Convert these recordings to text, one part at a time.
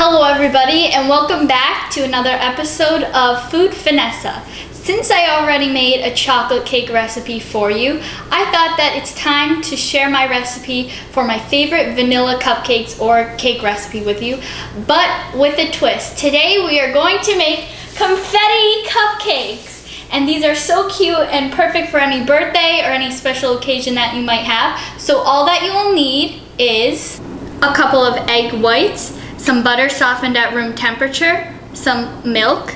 Hello everybody and welcome back to another episode of Food Finessa. Since I already made a chocolate cake recipe for you, I thought that it's time to share my recipe for my favorite vanilla cupcakes or cake recipe with you, but with a twist. Today we are going to make confetti cupcakes. And these are so cute and perfect for any birthday or any special occasion that you might have. So all that you will need is a couple of egg whites, some butter softened at room temperature, some milk,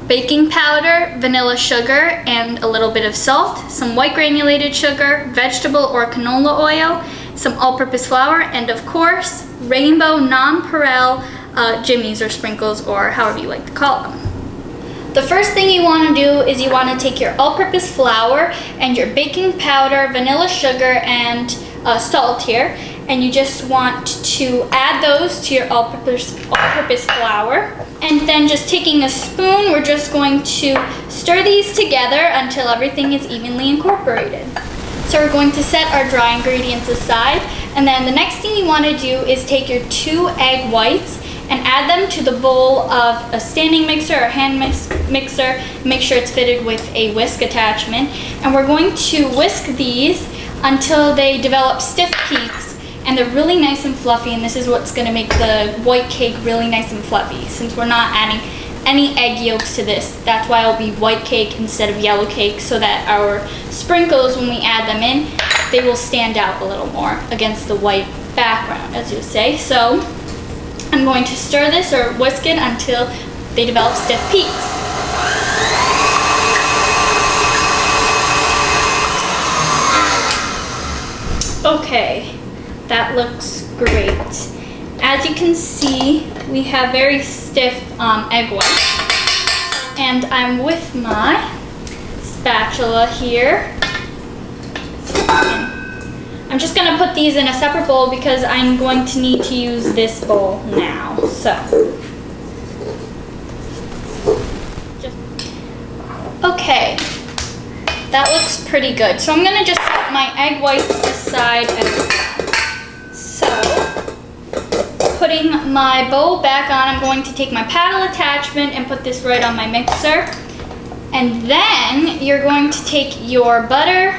baking powder, vanilla sugar, and a little bit of salt, some white granulated sugar, vegetable or canola oil, some all-purpose flour, and of course, rainbow nonpareil jimmies or sprinkles, or however you like to call them. The first thing you want to do is you want to take your all-purpose flour and your baking powder, vanilla sugar, and salt here, and you just want to add those to your all-purpose flour. And then just taking a spoon, we're just going to stir these together until everything is evenly incorporated. So we're going to set our dry ingredients aside, and then the next thing you want to do is take your 2 egg whites and add them to the bowl of a standing mixer or hand mixer. Make sure it's fitted with a whisk attachment. And we're going to whisk these until they develop stiff peaks and they're really nice and fluffy, and this is what's gonna make the white cake really nice and fluffy. Since we're not adding any egg yolks to this, that's why it'll be white cake instead of yellow cake, so that our sprinkles, when we add them in, they will stand out a little more against the white background, as you say. So I'm going to stir this or whisk it until they develop stiff peaks. Okay, that looks great. As you can see, we have very stiff egg whites. And I'm with my spatula here. I'm just gonna put these in a separate bowl because I'm going to need to use this bowl now. So, okay, that looks pretty good. So I'm gonna just set my egg whites aside as well. So, putting my bowl back on, I'm going to take my paddle attachment and put this right on my mixer. And then you're going to take your butter,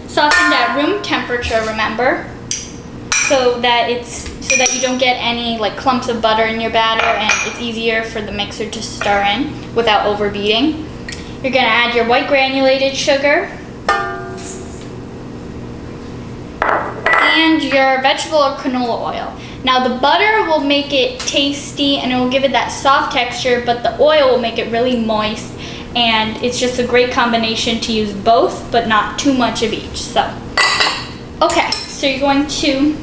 softened at room temperature, remember, so that you don't get any like clumps of butter in your batter, and it's easier for the mixer to stir in without overbeating. You're gonna add your white granulated sugar and your vegetable or canola oil. Now the butter will make it tasty and it will give it that soft texture, but the oil will make it really moist. And it's just a great combination to use both, but not too much of each. So, okay, so you're going to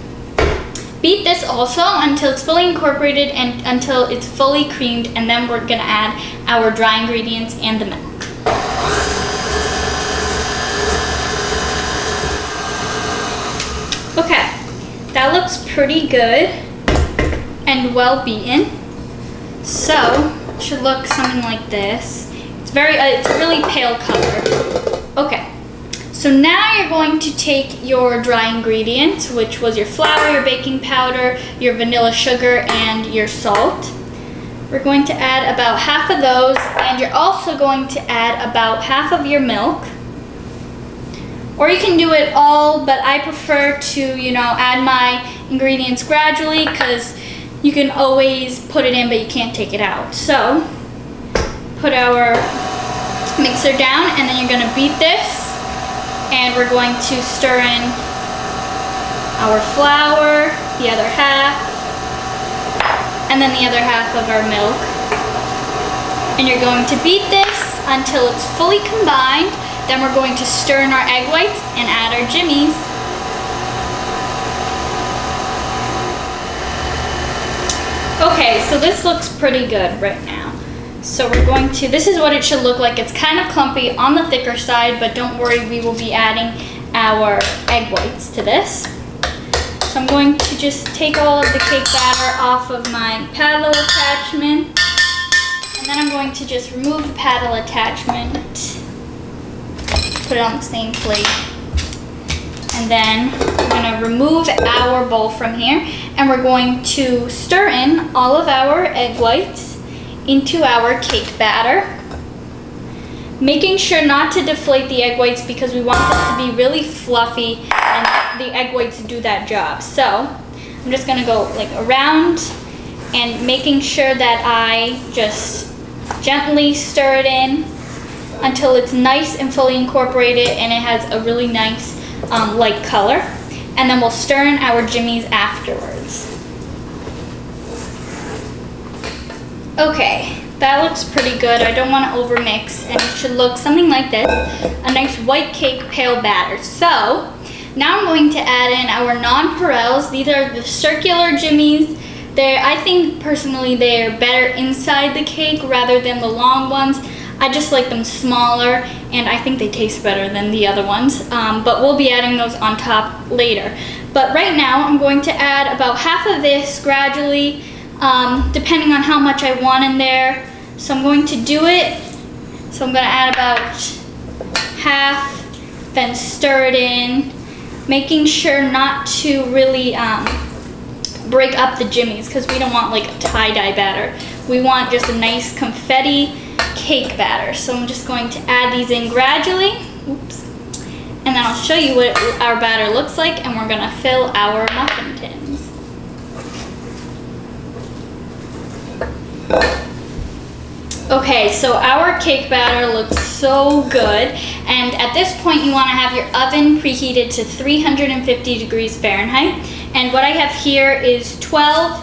beat this also until it's fully incorporated and until it's fully creamed, and then we're gonna add our dry ingredients and the milk. Okay, that looks pretty good and well beaten. So, it should look something like this. It's a really pale color. Okay, so now you're going to take your dry ingredients, which was your flour, your baking powder, your vanilla sugar, and your salt. We're going to add about half of those, and you're also going to add about half of your milk. Or you can do it all, but I prefer to, add my ingredients gradually, because you can always put it in, but you can't take it out. So, put our mixer down, and then you're going to beat this, and we're going to stir in our flour, the other half, and then the other half of our milk. And you're going to beat this until it's fully combined. Then we're going to stir in our egg whites and add our jimmies. Okay, so this looks pretty good right now. So we're going to, this is what it should look like. It's kind of clumpy on the thicker side, but don't worry, we will be adding our egg whites to this. So I'm going to just take all of the cake batter off of my paddle attachment, and then I'm going to just remove the paddle attachment, put it on the same plate, And then we're gonna remove our bowl from here, and we're going to stir in all of our egg whites into our cake batter. Making sure not to deflate the egg whites because we want them to be really fluffy and the egg whites do that job. So I'm just gonna go like around and making sure that I just gently stir it in until it's nice and fully incorporated and it has a really nice light color. And then we'll stir in our jimmies afterwards. Okay, that looks pretty good. I don't want to overmix, and it should look something like this, a nice white cake pale batter. So now I'm going to add in our nonpareils. These are the circular jimmies. I think personally they're better inside the cake rather than the long ones. I just like them smaller, and I think they taste better than the other ones, but we'll be adding those on top later. But right now I'm going to add about half of this gradually, depending on how much I want in there. So I'm going to do it. So I'm going to add about half, then stir it in, making sure not to really break up the jimmies because we don't want like a tie-dye batter. We want just a nice confetti cake batter. So I'm just going to add these in gradually. Oops. And then I'll show you what our batter looks like, and we're going to fill our muffin tins. Okay, so our cake batter looks so good, and at this point you want to have your oven preheated to 350 degrees Fahrenheit. And what I have here is 12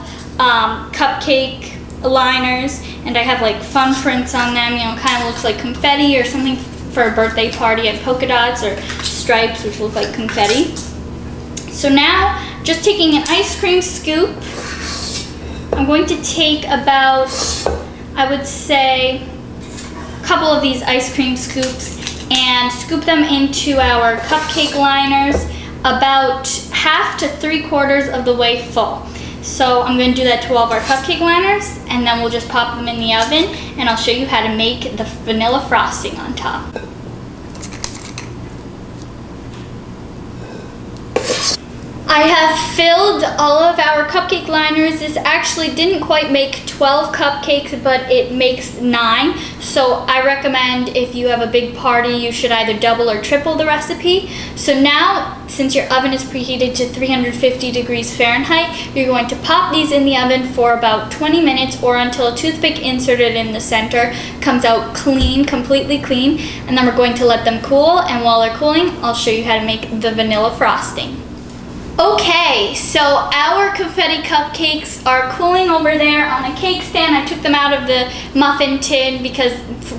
cupcake liners, and I have like fun prints on them, you know, kind of looks like confetti or something for a birthday party, and polka dots or stripes which look like confetti. So now, just taking an ice cream scoop, I'm going to take about, I would say, a couple of these ice cream scoops and scoop them into our cupcake liners about half to 3/4 of the way full. So I'm going to do that to all of our cupcake liners, and then we'll just pop them in the oven, and I'll show you how to make the vanilla frosting on top. I have filled all of our cupcake liners. This actually didn't quite make 12 cupcakes, but it makes 9. So I recommend if you have a big party, you should either double or triple the recipe. So now, since your oven is preheated to 350 degrees Fahrenheit, you're going to pop these in the oven for about 20 minutes or until a toothpick inserted in the center comes out clean, completely clean. And then we're going to let them cool, and while they're cooling, I'll show you how to make the vanilla frosting. Okay, so our confetti cupcakes are cooling over there on a cake stand. I took them out of the muffin tin because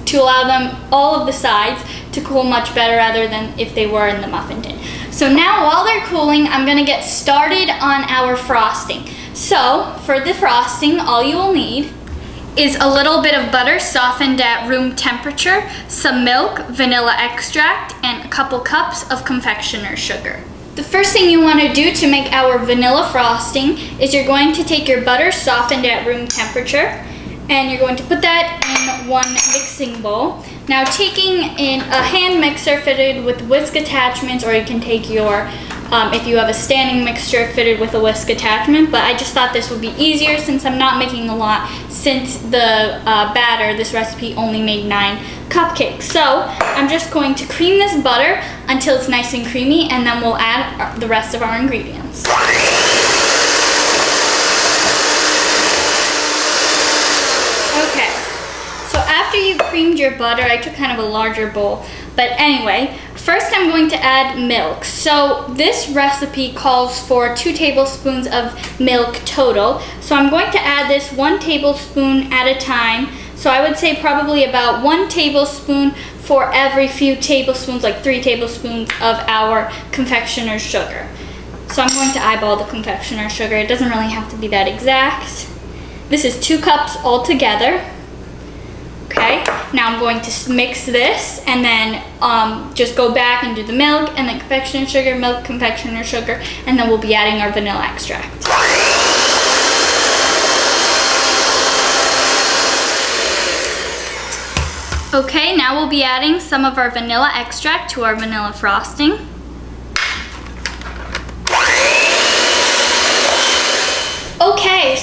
to allow them all of the sides to cool much better rather than if they were in the muffin tin. So now while they're cooling, I'm gonna get started on our frosting. So for the frosting, all you will need is a little bit of butter softened at room temperature, some milk, vanilla extract, and a couple cups of confectioner's sugar. The first thing you want to do to make our vanilla frosting is you're going to take your butter softened at room temperature, and you're going to put that in one mixing bowl. Now taking in a hand mixer fitted with whisk attachments, or you can take your, if you have a standing mixer fitted with a whisk attachment, but I just thought this would be easier since I'm not making a lot, since the batter, this recipe only made 9 cupcakes. So I'm just going to cream this butter until it's nice and creamy, and then we'll add the rest of our ingredients. Okay, so after you've creamed your butter, I took kind of a larger bowl, but anyway, first I'm going to add milk. So this recipe calls for 2 tablespoons of milk total. So I'm going to add this 1 tablespoon at a time. So I would say probably about 1 tablespoon for every few tablespoons, like 3 tablespoons of our confectioner's sugar. So I'm going to eyeball the confectioner's sugar. It doesn't really have to be that exact. This is 2 cups altogether. Okay, now I'm going to mix this and then just go back and do the milk and then confectioner's sugar, milk, confectioner's sugar, and then we'll be adding our vanilla extract. Okay, now we'll be adding some of our vanilla extract to our vanilla frosting.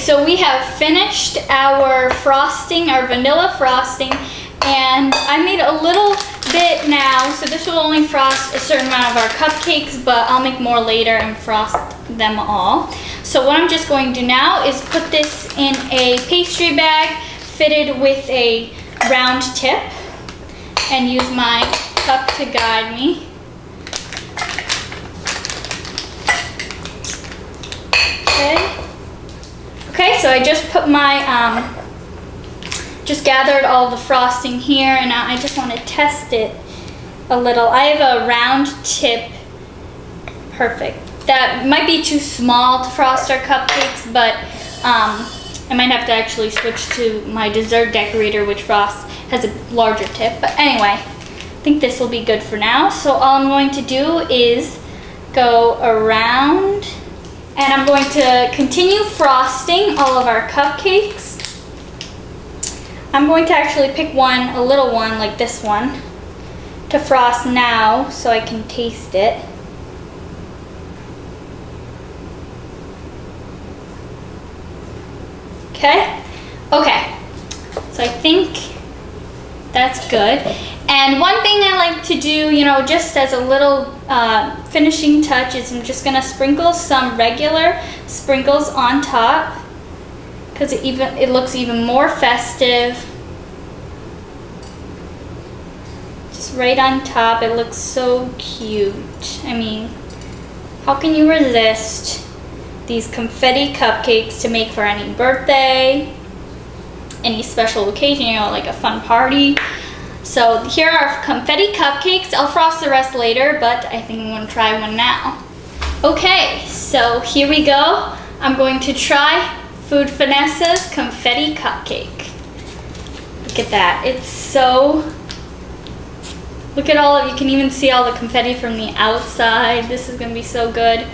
so we have finished our frosting, our vanilla frosting, and I made a little bit now, so this will only frost a certain amount of our cupcakes, but I'll make more later and frost them all. So what I'm just going to do now is put this in a pastry bag fitted with a round tip and use my cup to guide me. Okay, so I just put my, just gathered all the frosting here, and I just want to test it a little. I have a round tip. Perfect. That might be too small to frost our cupcakes, but I might have to actually switch to my dessert decorator, which has a larger tip. But anyway, I think this will be good for now. So all I'm going to do is go around, and I'm going to continue frosting all of our cupcakes. I'm going to actually pick one, a little one like this one, to frost now so I can taste it. Okay? Okay. So I think that's good. And one thing I like to do, you know, just as a little finishing touch, is I'm just gonna sprinkle some regular sprinkles on top, because it looks even more festive. Just right on top, it looks so cute. I mean, how can you resist these confetti cupcakes to make for any birthday, any special occasion, you know, like a fun party? So here are confetti cupcakes. I'll frost the rest later, but I think I'm gonna try one now. Okay, so here we go. I'm going to try Food Finessa's confetti cupcake. Look at that, it's so, look at all of, you can even see all the confetti from the outside. This is gonna be so good.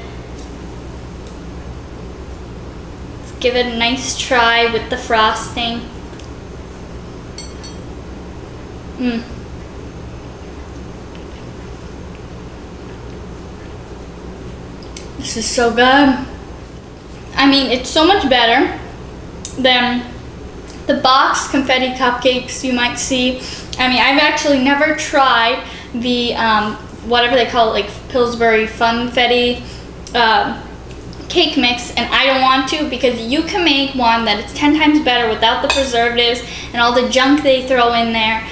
Let's give it a nice try with the frosting. This is so good. I mean, it's so much better than the boxed confetti cupcakes you might see. I mean, I've actually never tried the, whatever they call it, like Pillsbury Funfetti cake mix, and I don't want to, because you can make one that is 10 times better without the preservatives and all the junk they throw in there.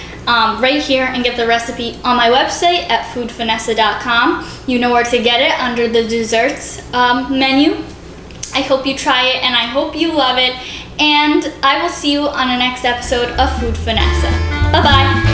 Right here, and get the recipe on my website at foodfinessa.com. You know where to get it, under the desserts menu. I hope you try it, and I hope you love it, and I will see you on the next episode of Food Finessa. Bye-bye.